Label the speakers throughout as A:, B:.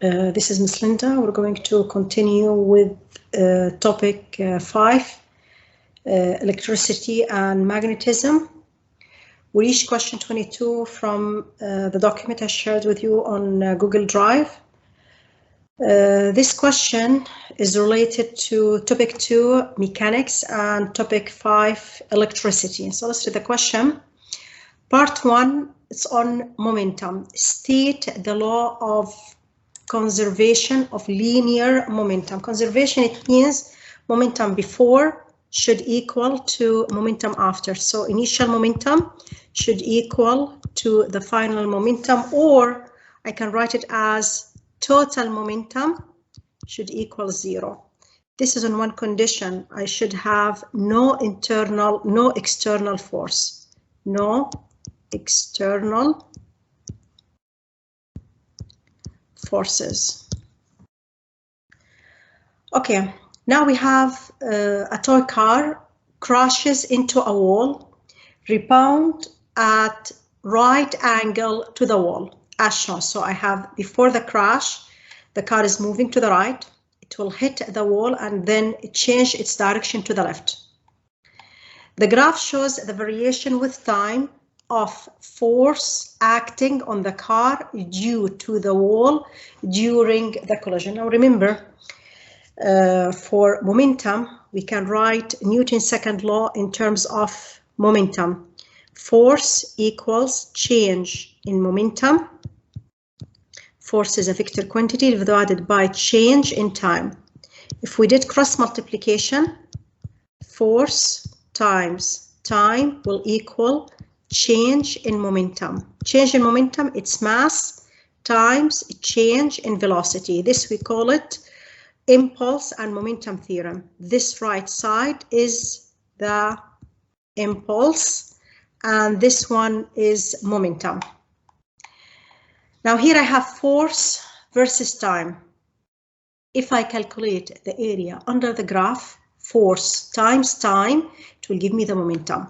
A: This is Miss Linda. We're going to continue with topic 5, electricity and magnetism. We reached question 22 from the document I shared with you on Google Drive. This question is related to topic 2, mechanics, and topic 5, electricity. So let's read the question. Part 1, it's on momentum. State the law of conservation of linear momentum. Conservation, it means momentum before should equal to momentum after. So initial momentum should equal to the final momentum, or I can write it as total momentum should equal 0. This is on one condition. I should have no external force. No external forces. Okay, now we have a toy car crashes into a wall, rebound at right angle to the wall, as shown. So I have before the crash, the car is moving to the right, it will hit the wall and then it change its direction to the left. The graph shows the variation with time of force acting on the car due to the wall during the collision. Now remember, for momentum, we can write Newton's second law in terms of momentum. Force equals change in momentum. Force is a vector quantity divided by change in time. If we did cross multiplication, force times time will equal change in momentum. Change in momentum, it's mass times change in velocity. This we call it impulse and momentum theorem. This right side is the impulse and this one is momentum. Now here I have force versus time. If I calculate the area under the graph, force times time, it will give me the momentum.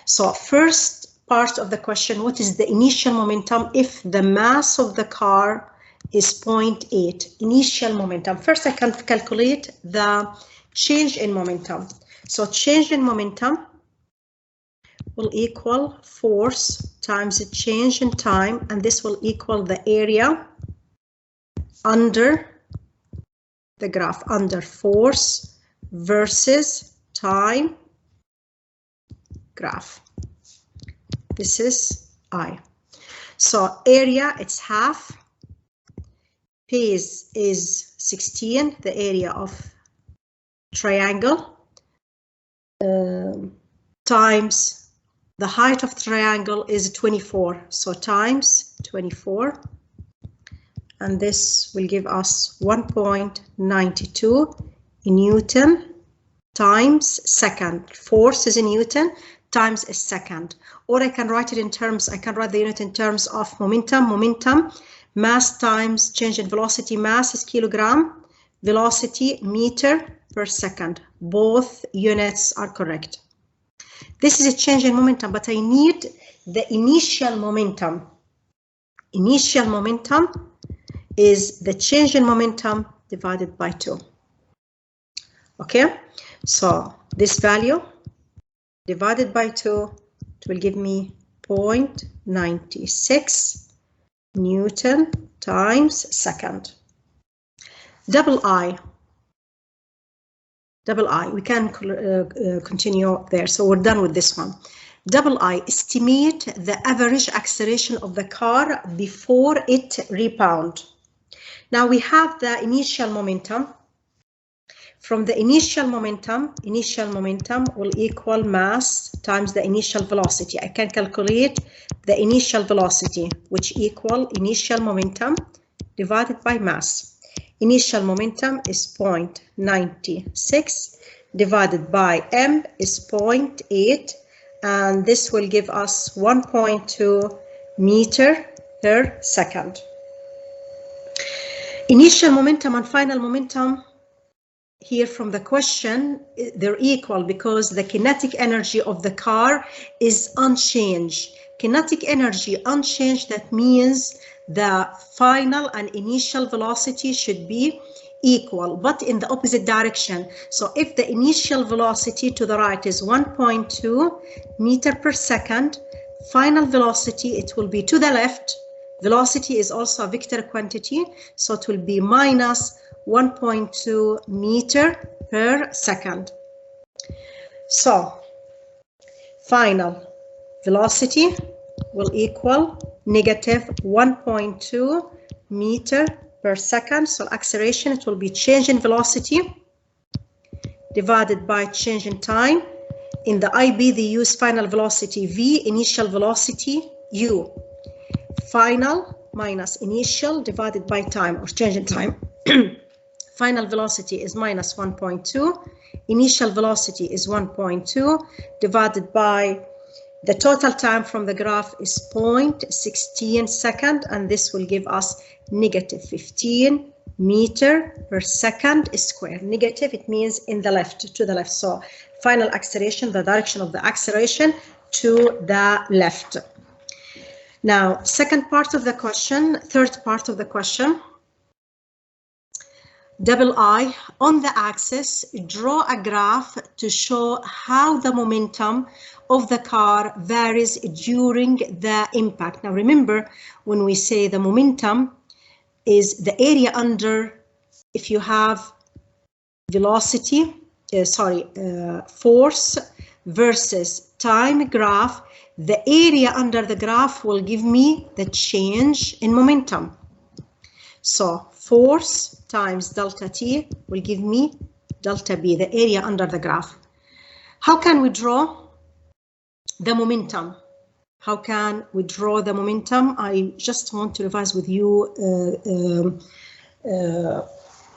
A: So first part of the question, what is the initial momentum if the mass of the car is 0.8? Initial momentum. First I can calculate the change in momentum. So change in momentum will equal force times the change in time, and this will equal the area under the graph, under force versus time graph. This is I. So area, it's half. Base is 16, the area of triangle, times the height of triangle is 24. So times 24. And this will give us 1.92 Newton times second. Force is in Newton times a second. Or I can write it in terms, I can write the unit in terms of momentum. Momentum, mass times change in velocity. Mass is kilogram, velocity meter per second. Both units are correct. This is a change in momentum, but I need the initial momentum. Initial momentum is the change in momentum divided by 2. Okay, so this value divided by 2, it will give me 0.96 Newton times second. Double I, we can continue there, so we're done with this one. Double I, estimate the average acceleration of the car before it rebound. Now we have the initial momentum. From the initial momentum will equal mass times the initial velocity. I can calculate the initial velocity, which equal initial momentum divided by mass. Initial momentum is 0.96 divided by m is 0.8, and this will give us 1.2 meter per second. Initial momentum and final momentum here from the question, they're equal because the kinetic energy of the car is unchanged. Kinetic energy unchanged, that means the final and initial velocity should be equal, but in the opposite direction. So if the initial velocity to the right is 1.2 meter per second, final velocity, it will be to the left. Velocity is also a vector quantity, so it will be minus 1.2 meter per second. So final velocity will equal negative 1.2 meter per second. So acceleration, it will be change in velocity divided by change in time. In the IB, they use final velocity V, initial velocity U. Final minus initial divided by time, or change in time. Final velocity is minus 1.2. Initial velocity is 1.2 divided by the total time from the graph is 0.16 second, and this will give us negative 15 meter per second square. Negative, it means in the left, to the left. So final acceleration, the direction of the acceleration to the left. Now, second part of the question, third part of the question. Double I, on the axis, draw a graph to show how the momentum of the car varies during the impact. Now remember, when we say the momentum is the area under, if you have velocity, force versus time graph, the area under the graph will give me the change in momentum. So force times delta T will give me delta B, the area under the graph. How can we draw the momentum? How can we draw the momentum? I just want to revise with you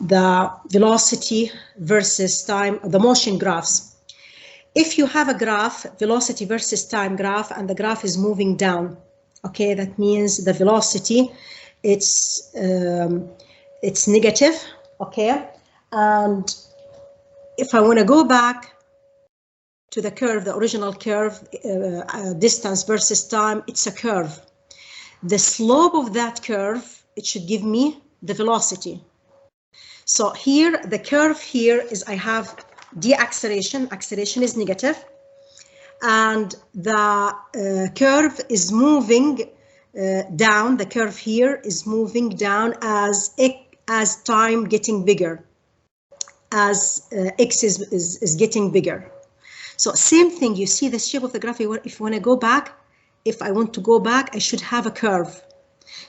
A: the velocity versus time, the motion graphs. If you have a graph, velocity versus time graph, and the graph is moving down, okay, that means the velocity, it's negative, okay, and if I want to go back to the curve, the original curve, distance versus time, it's a curve. The slope of that curve, it should give me the velocity. So here, the curve here is, I have deceleration, acceleration is negative, and the curve is moving down. The curve here is moving down as time getting bigger, as x is getting bigger. So same thing, you see the shape of the graph. If you want to go back, if I want to go back, I should have a curve.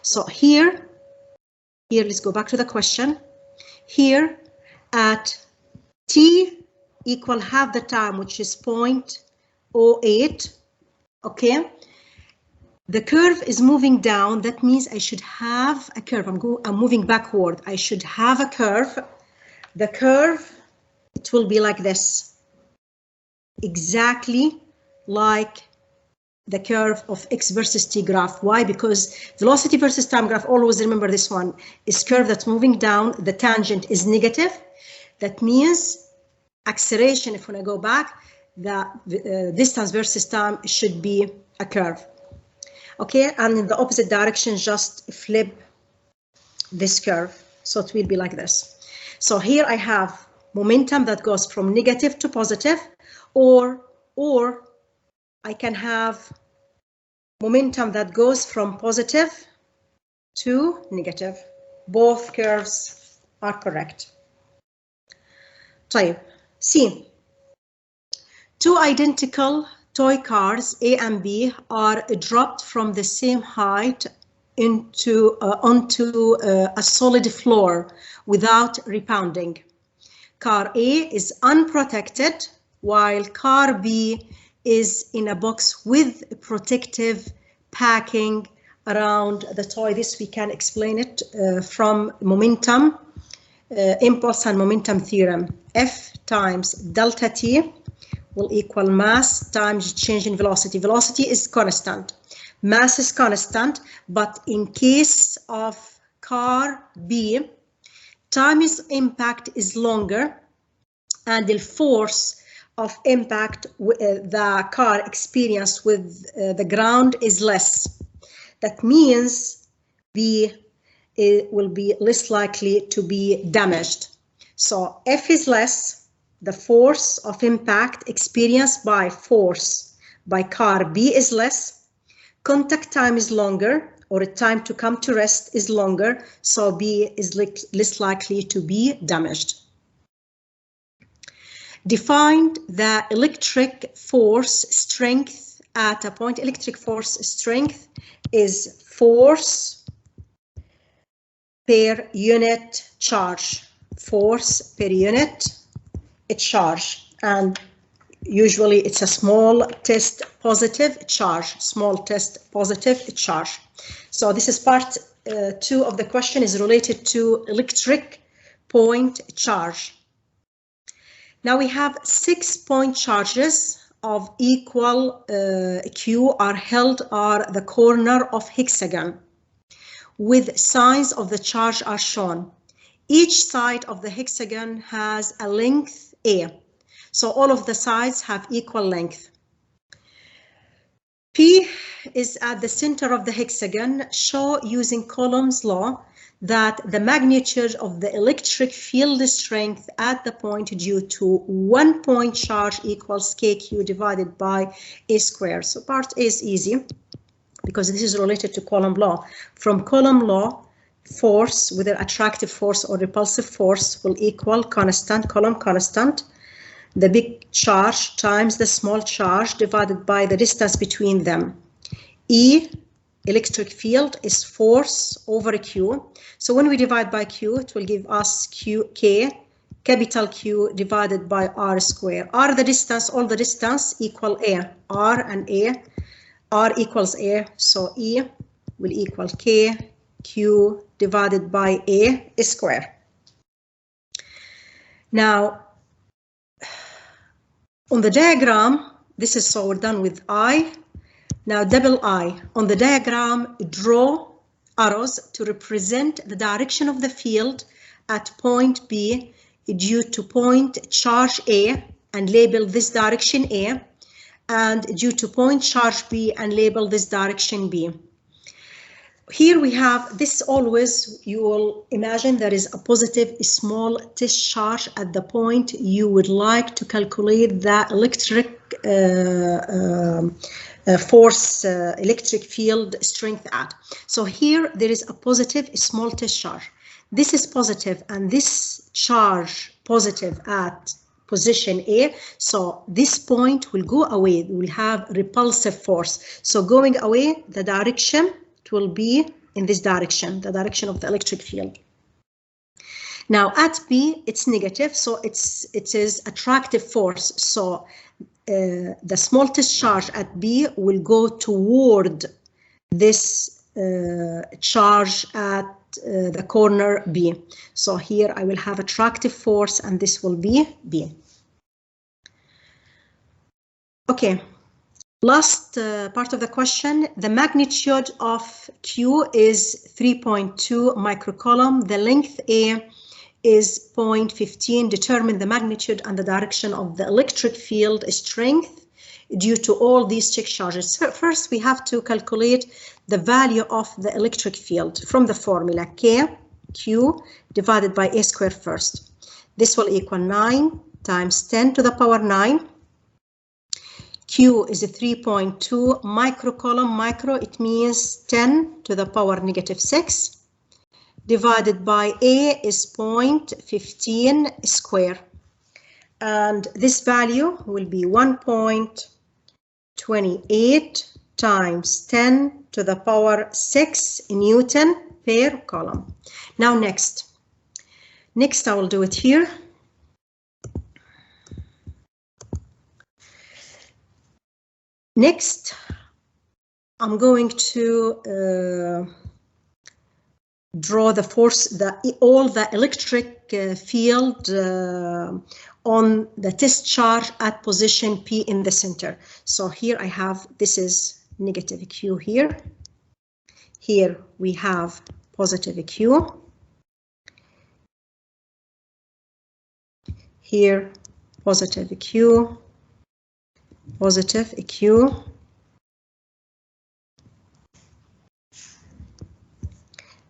A: So here, let's go back to the question. Here at t equal half the time, which is 0.08, okay? The curve is moving down. That means I should have a curve. I'm moving backward. I should have a curve. The curve, it will be like this, exactly like the curve of x versus t graph. Why? Because velocity versus time graph, always remember this one, is curve that's moving down. The tangent is negative. That means acceleration, if when I go back, the distance versus time should be a curve. Okay, and in the opposite direction, just flip this curve. So it will be like this. So here I have momentum that goes from negative to positive, or I can have momentum that goes from positive to negative. Both curves are correct. طيب, C. Two identical toy cars, A and B, are dropped from the same height onto a solid floor without rebounding. Car A is unprotected, while car B is in a box with protective packing around the toy. This we can explain it from momentum, impulse and momentum theorem. F times delta T will equal mass times change in velocity. Velocity is constant, mass is constant, but in case of car B, time is impact is longer, and the force of impact the car experienced with the ground is less. That means B it will be less likely to be damaged. So F is less, the force of impact experienced by car B is less, contact time is longer, or time to come to rest is longer, so B is less likely to be damaged. Define the electric force strength at a point. Electric force strength is force per unit charge. Force per unit charge, and usually it's a small test positive charge. Small test positive charge. So this is part 2 of the question, is related to electric point charge. Now we have 6 point charges of equal Q are held at the corner of hexagon, with signs of the charge are shown. Each side of the hexagon has a length A, so all of the sides have equal length. P is at the center of the hexagon. Show using Coulomb's law that the magnitude of the electric field strength at the point due to 1 point charge equals KQ divided by A squared. So part A is easy because this is related to Coulomb law. From Coulomb law, force, whether attractive force or repulsive force, will equal constant, Coulomb constant, the big charge times the small charge divided by the distance between them. E, electric field, is force over Q. So when we divide by Q, it will give us K, capital Q divided by R squared. R the distance, all the distance equal A. R and A, R equals A, so E will equal K Q divided by A squared. Now, on the diagram, this is, so we're done with I. Now double I. On the diagram, draw arrows to represent the direction of the field at point B due to point charge A, and label this direction A, and due to point charge B, and label this direction B. Here we have this. Always you will imagine there is a positive small test charge at the point you would like to calculate the electric force, electric field strength at. So here there is a positive small test charge. This is positive and this charge positive at position A. So this point will go away. We will have repulsive force. So going away, the direction, it will be in this direction, the direction of the electric field. Now at B, it's negative, so it is attractive force. So the smallest charge at B will go toward this charge at the corner B. So here I will have attractive force, and this will be B. Okay. Last part of the question, the magnitude of Q is 3.2 microcoulomb. The length A is 0.15. Determine the magnitude and the direction of the electric field strength due to all these check charges. So first, we have to calculate the value of the electric field from the formula K, Q divided by A squared first. This will equal 9 times 10 to the power 9. Q is a 3.2 microcoulomb. Micro, it means 10 to the power negative 6. Divided by A is 0.15 square. And this value will be 1.28 times 10 to the power 6 Newton per coulomb. Now next I will do it here. Next, I'm going to draw the force, all the electric field on the test charge at position P in the center. So here I have, this is negative Q here. Here we have positive Q. Here positive Q. Positive Q.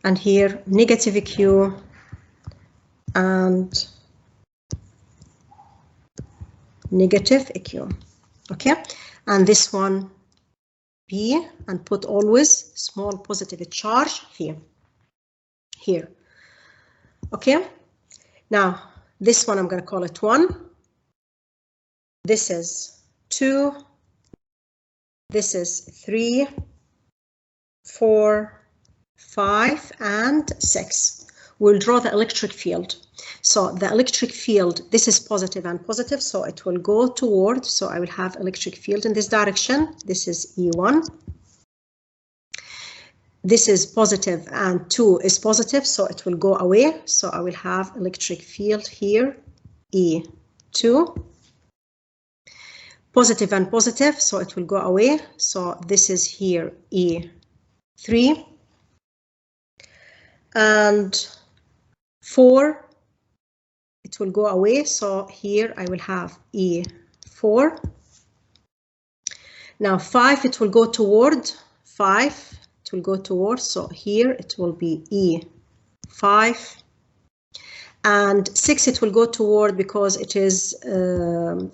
A: and here negative Q and negative Q. Okay, and this one P, and put always small positive charge here. Okay, now this one I'm going to call it 1. This is 2. This is 3, 4, 5, and 6. We'll draw the electric field. So the electric field, this is positive and positive, so it will go toward, so I will have electric field in this direction. This is E1. This is positive and 2 is positive, so it will go away. So I will have electric field here, E2. Positive and positive, so it will go away. So this is here E3. And 4, it will go away. So here I will have E4. Now 5, it will go toward 5. It will go towards, so here it will be E5, and 6 it will go toward because it is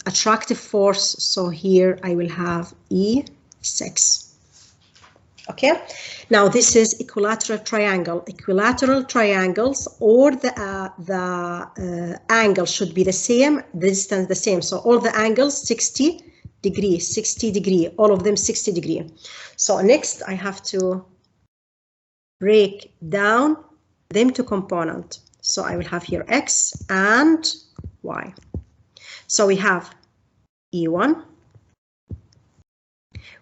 A: attractive force, so here I will have E6. Okay, now this is equilateral triangle. Equilateral triangles, or the angle should be the same, the distance the same, so all the angles 60 degree, 60 degree, all of them 60 degree. So next I have to break down them to component. So I will have here X and Y. So we have E1,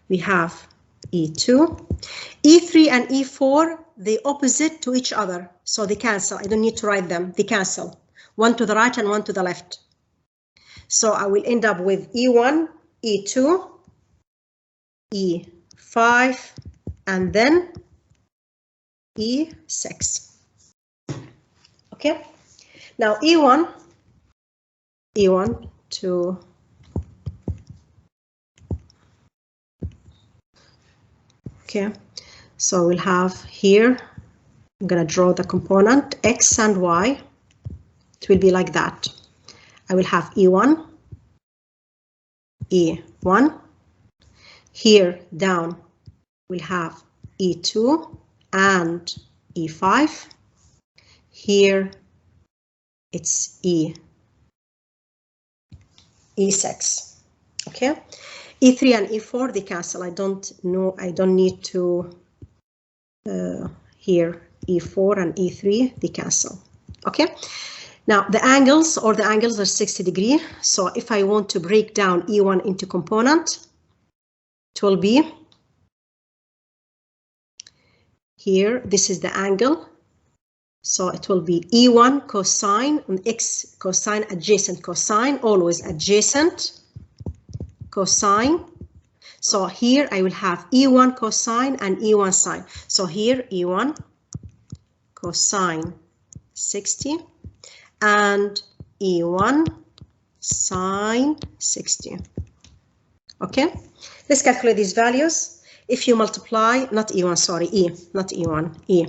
A: we have E2, E3 and E4, they opposite to each other, so they cancel. I don't need to write them, they cancel. One to the right and one to the left. So I will end up with E1, E2, E5, and then E6. Okay, now E1 to okay, so we'll have here, I'm gonna draw the component X and Y. It will be like that. I will have E1, E1. Here down we'll have E2 and E5. Here it's E6. Okay, E3 and E4 they cancel. I don't need to here E4 and E3 they cancel. Okay, now the angles are 60 degree. So if I want to break down E1 into component, it will be here, this is the angle, so it will be E1 cosine and X cosine, adjacent cosine, always adjacent cosine. So here I will have E1 cosine and E1 sine. So here E1 cosine 60 and E1 sine 60. Okay, let's calculate these values. If you multiply, not E1, sorry, E, not E1, E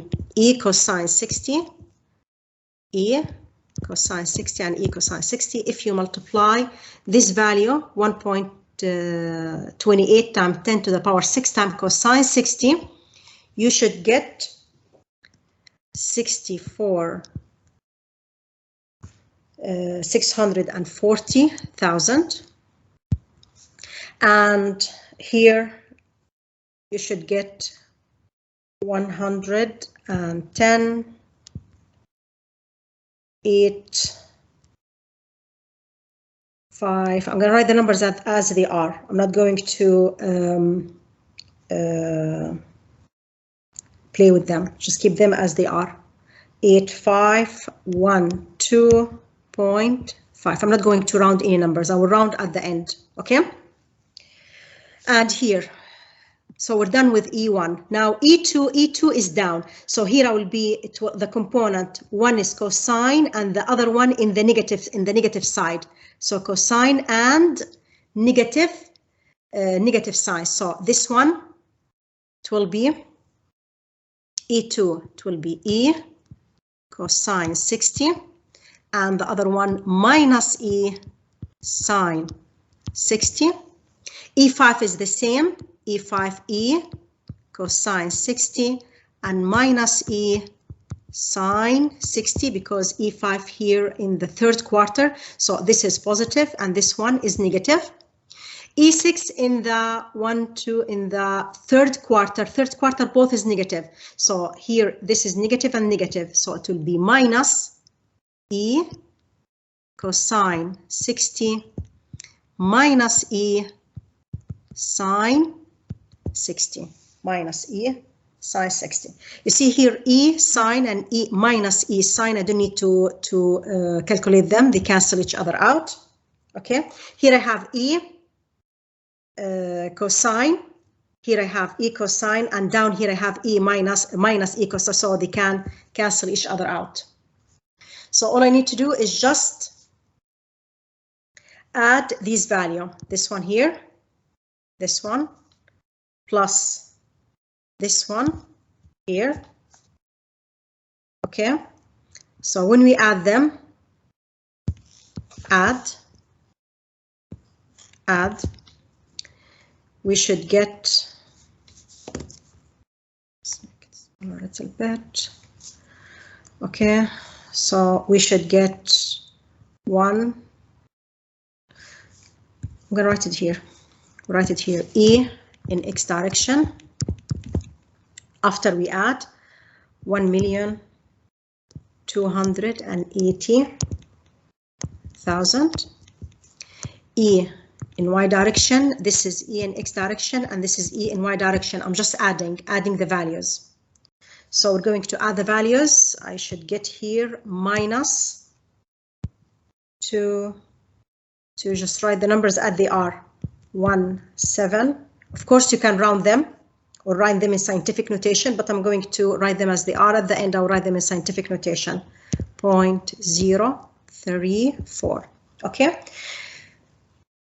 A: cosine 60, E cosine 60 and E cosine 60. If you multiply this value, 1.28 times 10 to the power 6 times cosine 60, you should get 640,000. And here you should get 110, 8, 5. I'm going to write the numbers as they are. I'm not going to play with them. Just keep them as they are. 8512.5. I'm not going to round any numbers. I will round at the end. Okay. And here, so we're done with E1. Now E2 is down. So here I will be the component. One is cosine and the other one in the negative side. So cosine and negative side. So this one, it will be E2, it will be E cosine 60, and the other one minus E sine 60. E5 is the same, E5 E cosine 60 and minus E sine 60, because E5 here in the third quarter, so this is positive and this one is negative. E6 in the in the third quarter both is negative, so here this is negative and negative, so it will be minus E cosine 60 minus E sine 60, minus E sine 60. You see here E sine and E minus E sine, I don't need to calculate them, they cancel each other out. Okay, here I have E cosine, here I have E cosine, and down here I have E minus E cosine, so they can cancel each other out. So all I need to do is just add these value, this one here, this one, plus this one here. Okay, so when we add them, add, we should get a little bit. Okay, so we should get one. I'm going to write it here. Write it here, E in X direction. After we add 1,280,000. E in Y direction, this is E in X direction, and this is E in Y direction. I'm just adding the values. So we're going to add the values. I should get here minus to just write the numbers as they are. 17. Of course, you can round them or write them in scientific notation, but I'm going to write them as they are. At the end, I'll write them in scientific notation. 0.034. Okay.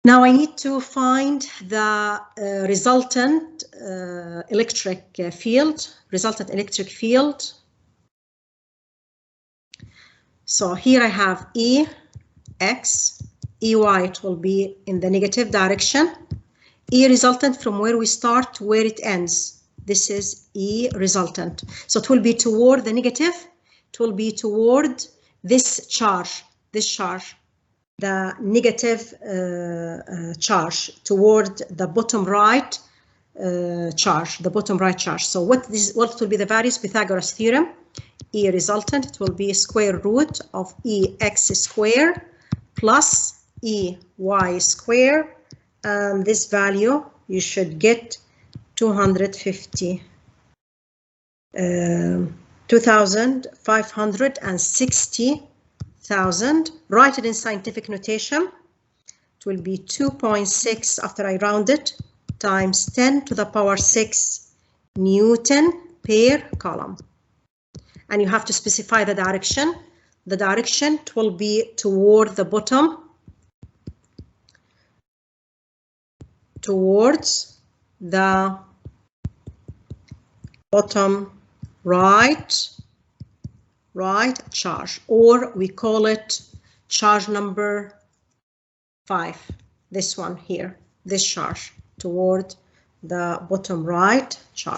A: Now I need to find the resultant electric field. So here I have EX, EY, it will be in the negative direction. E resultant from where we start to where it ends. This is E resultant. So it will be toward the negative. It will be toward this charge, the negative charge, toward the bottom right charge, So what will be the values? Pythagoras theorem. E resultant, it will be square root of EX square plus EY square. And this value you should get 2,560,000. Write it in scientific notation. It will be 2.6 after I round it times 10 to the power 6 Newton per column. And you have to specify the direction. The direction, it will be toward the bottom, towards the bottom right charge, or we call it charge number 5. This one here, this charge, toward the bottom right charge.